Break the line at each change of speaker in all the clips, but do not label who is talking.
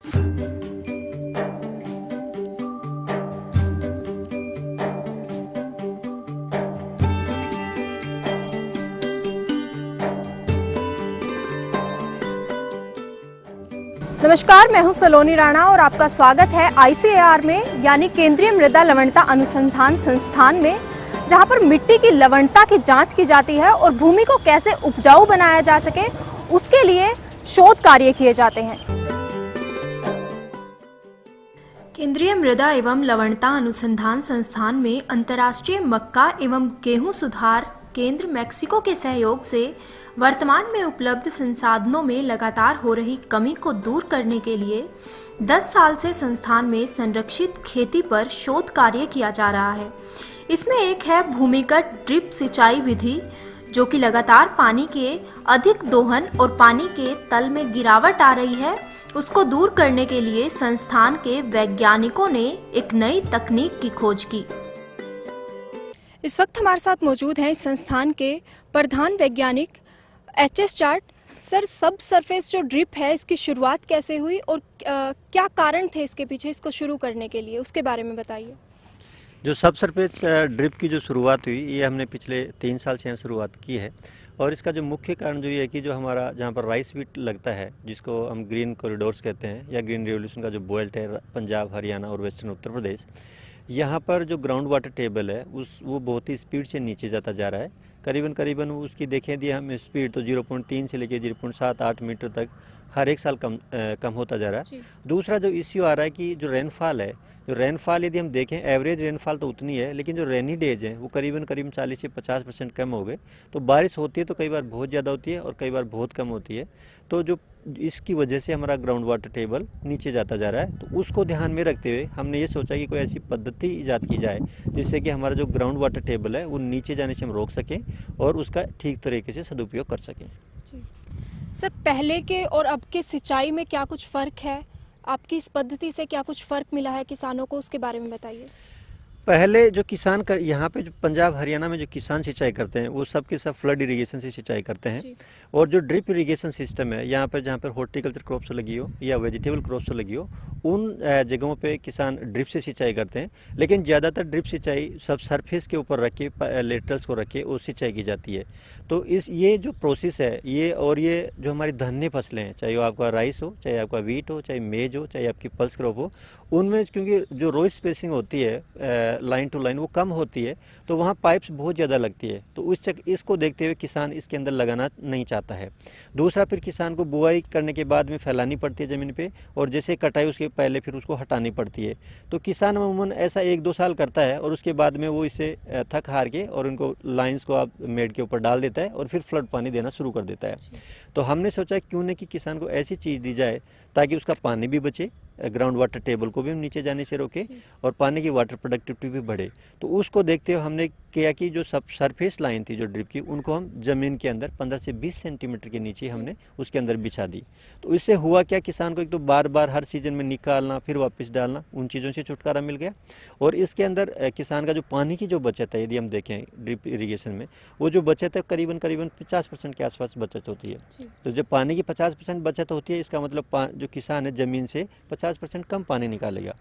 नमस्कार, मैं हूं सलोनी राणा और आपका स्वागत है ICAR में यानी केंद्रीय मृदा लवणता अनुसंधान संस्थान में, जहां पर मिट्टी की लवणता की जांच की जाती है और भूमि को कैसे उपजाऊ बनाया जा सके उसके लिए शोध कार्य किए जाते हैं। केंद्रीय मृदा एवं लवणता अनुसंधान संस्थान में अंतर्राष्ट्रीय मक्का एवं गेहूं सुधार केंद्र मैक्सिको के सहयोग से वर्तमान में उपलब्ध संसाधनों में लगातार हो रही कमी को दूर करने के लिए 10 साल से संस्थान में संरक्षित खेती पर शोध कार्य किया जा रहा है। इसमें एक है भूमिगत ड्रिप सिंचाई विधि, जो कि लगातार पानी के अधिक दोहन और पानी के तल में गिरावट आ रही है, उसको दूर करने के लिए संस्थान के वैज्ञानिकों ने एक नई तकनीक की खोज की। इस वक्त हमारे साथ मौजूद हैं इस संस्थान के प्रधान वैज्ञानिक HS चार्ट। सर, सब सरफेस जो ड्रिप है इसकी शुरुआत कैसे हुई और क्या कारण थे इसके पीछे इसको शुरू करने के लिए, उसके बारे में बताइए।
जो सब सरफेस ड्रिप की जो शुरुआत हुई, ये हमने पिछले 3 साल से यहाँ शुरुआत की है। और इसका जो मुख्य कारण जो ये है कि जो हमारा जहाँ पर राइस व्हीट लगता है, जिसको हम ग्रीन कॉरिडोर्स कहते हैं या ग्रीन रेवोल्यूशन का जो बेल्ट है पंजाब, हरियाणा और वेस्टर्न उत्तर प्रदेश, यहाँ पर जो ग्राउंड वाटर टेबल है वो बहुत ही स्पीड से नीचे जाता जा रहा है। करीबन उसकी देखें दी हम स्पीड तो 0.3 से लेकर 0.78 मीटर तक हर एक साल कम होता जा रहा है। दूसरा जो इश्यू आ रहा है कि जो रेनफॉल है, जो रेनफॉल यदि हम देखें एवरेज रेनफॉल तो उतनी है, लेकिन जो रेनी डेज हैं वो करीबन 40 से 50% कम हो गए। तो बारिश होती है तो कई बार बहुत ज़्यादा होती है और कई बार बहुत कम होती है। तो जो इसकी वजह से हमारा ग्राउंड वाटर टेबल नीचे जाता जा रहा है। तो उसको ध्यान में रखते हुए हमने ये सोचा कि कोई ऐसी पद्धति ईजाद की जाए जिससे कि हमारा जो ग्राउंड वाटर टेबल है वो नीचे जाने से हम रोक सकें और उसका ठीक तरीके से सदुपयोग कर सकें।
सर, पहले के और अब के सिंचाई में क्या कुछ फ़र्क है? आपकी इस पद्धति से क्या कुछ फ़र्क मिला है किसानों को, उसके बारे में बताइए।
पहले जो किसान यहाँ पे जो पंजाब हरियाणा में जो किसान सिंचाई करते हैं वो सब के सब फ्लड इरिगेशन से सिंचाई करते हैं। और जो ड्रिप इरिगेशन सिस्टम है यहाँ पर, जहाँ पर हॉर्टिकल्चर क्रॉप्स लगी हो या वेजिटेबल क्रॉप्स लगी हो, उन जगहों पे किसान ड्रिप से सिंचाई करते हैं। लेकिन ज़्यादातर ड्रिप सिंचाई सब सरफेस के ऊपर रख के लेटरल्स को रख के वो सिंचाई की जाती है। तो ये जो प्रोसेस है ये जो हमारी धान्य फसलें हैं, चाहे वो आपका राइस हो, चाहे आपका वीट हो, चाहे मेज हो, चाहे आपकी पल्स क्रॉप हो, उनमें क्योंकि जो रो स्पेसिंग होती है लाइन टू लाइन वो कम होती है, तो वहाँ पाइप्स बहुत ज़्यादा लगती है। तो इसको देखते हुए किसान इसके अंदर लगाना नहीं चाहता है। दूसरा, फिर किसान को बुआई करने के बाद में फैलानी पड़ती है ज़मीन पे, और जैसे कटाई उसके पहले फिर उसको हटानी पड़ती है। तो किसान अमूमन ऐसा 1-2 साल करता है और उसके बाद में वो इसे थक हार के और उनको लाइन्स को आप मेड के ऊपर डाल देता है और फिर फ्लड पानी देना शुरू कर देता है। तो हमने सोचा क्यों न कि किसान को ऐसी चीज़ दी जाए ताकि उसका पानी भी बचे, ग्राउंड वाटर टेबल को भी हम नीचे जाने से रोके और पानी की वाटर प्रोडक्टिविटी भी बढ़े। तो उसको देखते हुए हमने किया कि जो सब सरफेस लाइन थी जो ड्रिप की, उनको हम ज़मीन के अंदर 15 से 20 सेंटीमीटर के नीचे हमने उसके अंदर बिछा दी। तो इससे हुआ क्या, किसान को एक तो बार बार हर सीजन में निकालना फिर वापस डालना, उन चीज़ों से छुटकारा मिल गया। और इसके अंदर किसान का जो पानी की जो बचत है, यदि हम देखें ड्रिप इरीगेशन में, वो जो बचत है करीबन 50% के आसपास बचत होती है। तो जब पानी की 50% बचत होती है, इसका मतलब जो किसान है ज़मीन से 50% कम पानी निकालेगा।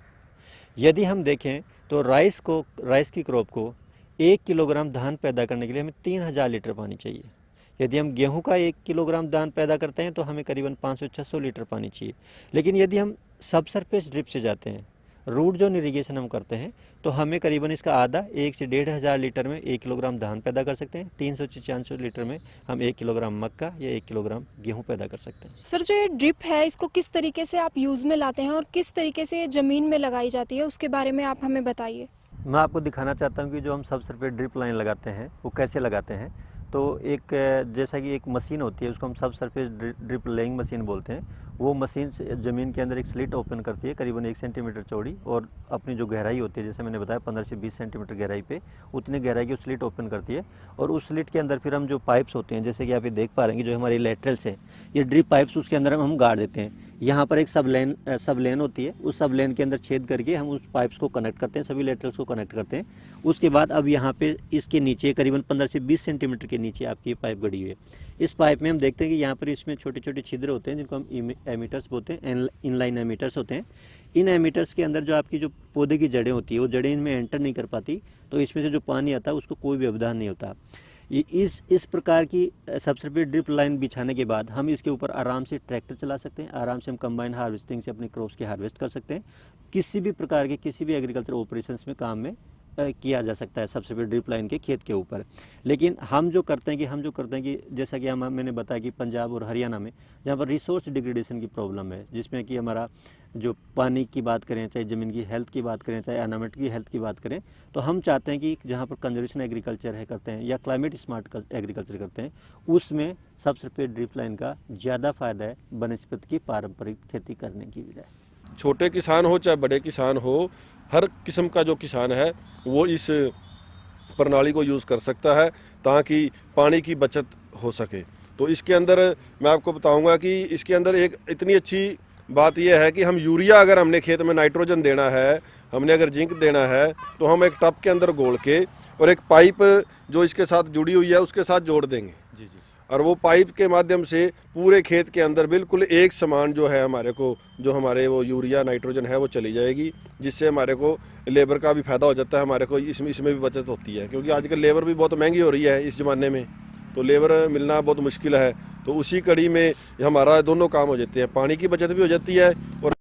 यदि हम देखें तो राइस की क्रॉप को 1 किलोग्राम धान पैदा करने के लिए हमें 3000 लीटर पानी चाहिए। यदि हम गेहूं का 1 किलोग्राम धान पैदा करते हैं तो हमें करीबन 500-600 लीटर पानी चाहिए। लेकिन यदि हम सब सरफेस ड्रिप से जाते हैं, रूट जोन इरीगेशन हम करते हैं, तो हमें करीबन इसका आधा 1 से 1500 लीटर में 1 किलोग्राम धान पैदा कर सकते हैं। 300 से 400 लीटर में हम 1 किलोग्राम मक्का या 1 किलोग्राम गेहूं पैदा कर सकते हैं।
सर, जो ये ड्रिप है इसको किस तरीके से आप यूज़ में लाते हैं और किस तरीके से ये ज़मीन में लगाई जाती है, उसके बारे में आप हमें बताइए।
मैं आपको दिखाना चाहता हूँ कि जो हम सब सरफेस ड्रिप लाइन लगाते हैं वो कैसे लगाते हैं। तो एक जैसा कि एक मशीन होती है, उसको हम सब सरफेस ड्रिप लेइंग मशीन बोलते हैं। वो मशीन से ज़मीन के अंदर एक स्लिट ओपन करती है करीबन 1 सेंटीमीटर चौड़ी, और अपनी जो गहराई होती है, जैसे मैंने बताया 15 से 20 सेंटीमीटर गहराई पे, उतनी गहराई की स्लिट ओपन करती है। और उस स्लिट के अंदर फिर हम जो पाइप्स होते हैं, जैसे कि आप ये देख पा रहे हैं कि जो हमारे लेटरल्स हैं, ये ड्रिप पाइप्स उसके अंदर हम गाड़ देते हैं। यहाँ पर एक सब लेन होती है, उस सब लेन के अंदर छेद करके हम उस पाइप्स को कनेक्ट करते हैं, सभी लेटरल्स को कनेक्ट करते हैं। उसके बाद अब यहाँ पे इसके नीचे करीबन 15 से 20 सेंटीमीटर के नीचे आपकी ये पाइप गड़ी हुई है। इस पाइप में हम देखते हैं कि यहाँ पर इसमें छोटे छोटे छिद्र होते हैं जिनको हम एमीटर्स बोलते हैं, इनलाइन एमीटर्स होते हैं। इन एमीटर्स के अंदर जो आपकी जो पौधे की जड़ें होती है वो जड़ें इनमें एंटर नहीं कर पाती, तो इसमें से जो पानी आता है उसको कोई व्यवधान नहीं होता। इस प्रकार की सबसे ड्रिप लाइन बिछाने के बाद हम इसके ऊपर आराम से ट्रैक्टर चला सकते हैं, आराम से हम कंबाइन हार्वेस्टिंग से अपने क्रॉप्स की हार्वेस्ट कर सकते हैं। किसी भी प्रकार के किसी भी एग्रीकल्चर ऑपरेशंस में काम में किया जा सकता है सबसे पहले ड्रिप लाइन के खेत के ऊपर। लेकिन हम जो करते हैं कि जैसा कि मैंने बताया कि पंजाब और हरियाणा में जहाँ पर रिसोर्स डिग्रेडेशन की प्रॉब्लम है, जिसमें कि हमारा जो पानी की बात करें, चाहे ज़मीन की हेल्थ की बात करें, चाहे एनवायरनमेंट की हेल्थ की बात करें, तो हम चाहते हैं कि जहाँ पर कंजर्वेशन एग्रीकल्चर है करते हैं या क्लाइमेट स्मार्ट एग्रीकल्चर करते हैं, उसमें सबसे पहले ड्रिप लाइन का ज़्यादा फायदा है बनस्पति की पारंपरिक खेती करने की बजाय।
छोटे किसान हो चाहे बड़े किसान हो, हर किस्म का जो किसान है वो इस प्रणाली को यूज़ कर सकता है ताकि पानी की बचत हो सके। तो इसके अंदर मैं आपको बताऊंगा कि इसके अंदर एक इतनी अच्छी बात यह है कि हम यूरिया, अगर हमने खेत में नाइट्रोजन देना है, हमने अगर जिंक देना है, तो हम एक टब के अंदर घोल के और एक पाइप जो इसके साथ जुड़ी हुई है उसके साथ जोड़ देंगे जी। और वो पाइप के माध्यम से पूरे खेत के अंदर बिल्कुल एक समान जो है हमारे को जो हमारे वो यूरिया नाइट्रोजन है वो चली जाएगी, जिससे हमारे को लेबर का भी फ़ायदा हो जाता है, हमारे को इसमें भी बचत होती है, क्योंकि आजकल लेबर भी बहुत महंगी हो रही है इस ज़माने में, तो लेबर मिलना बहुत मुश्किल है। तो उसी कड़ी में हमारा दोनों काम हो जाते हैं, पानी की बचत भी हो जाती है और